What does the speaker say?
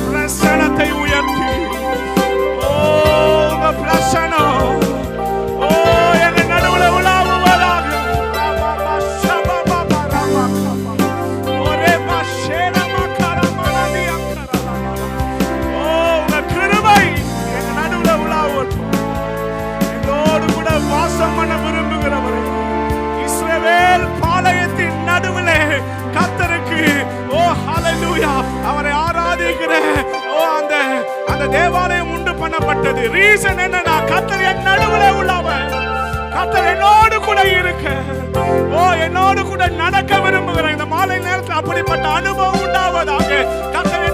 பிரசனத்தை உயர்த்தி உங்க பிரசனம் எங்க நடுவுல உலாவுவதாக. உங்க கிருபை எங்க நடுவுல உலாவட்டும். எங்களோடு கூட வாசம் பண்ண விரும்புகிறவரே, இஸ்ரவேல் பாளையத்தின் நடுவிலே கர்த்தருக்கு ஹல்லேலூயா அவரை ஆராதிக்கிற அந்த தேவாலயம் உண்டு பண்ணப்பட்டது. ரீசன் என்னன்னா, கர்த்தர் என் நடுவிலே உள்ளவர், கர்த்தர் என்னோடு கூட இருக்க, என்னோடு கூட நடக்க விரும்புகிறேன். இந்த மாலை நேரத்தில் அப்படிப்பட்ட அனுபவம் உண்டாவதாக. கர்த்தர்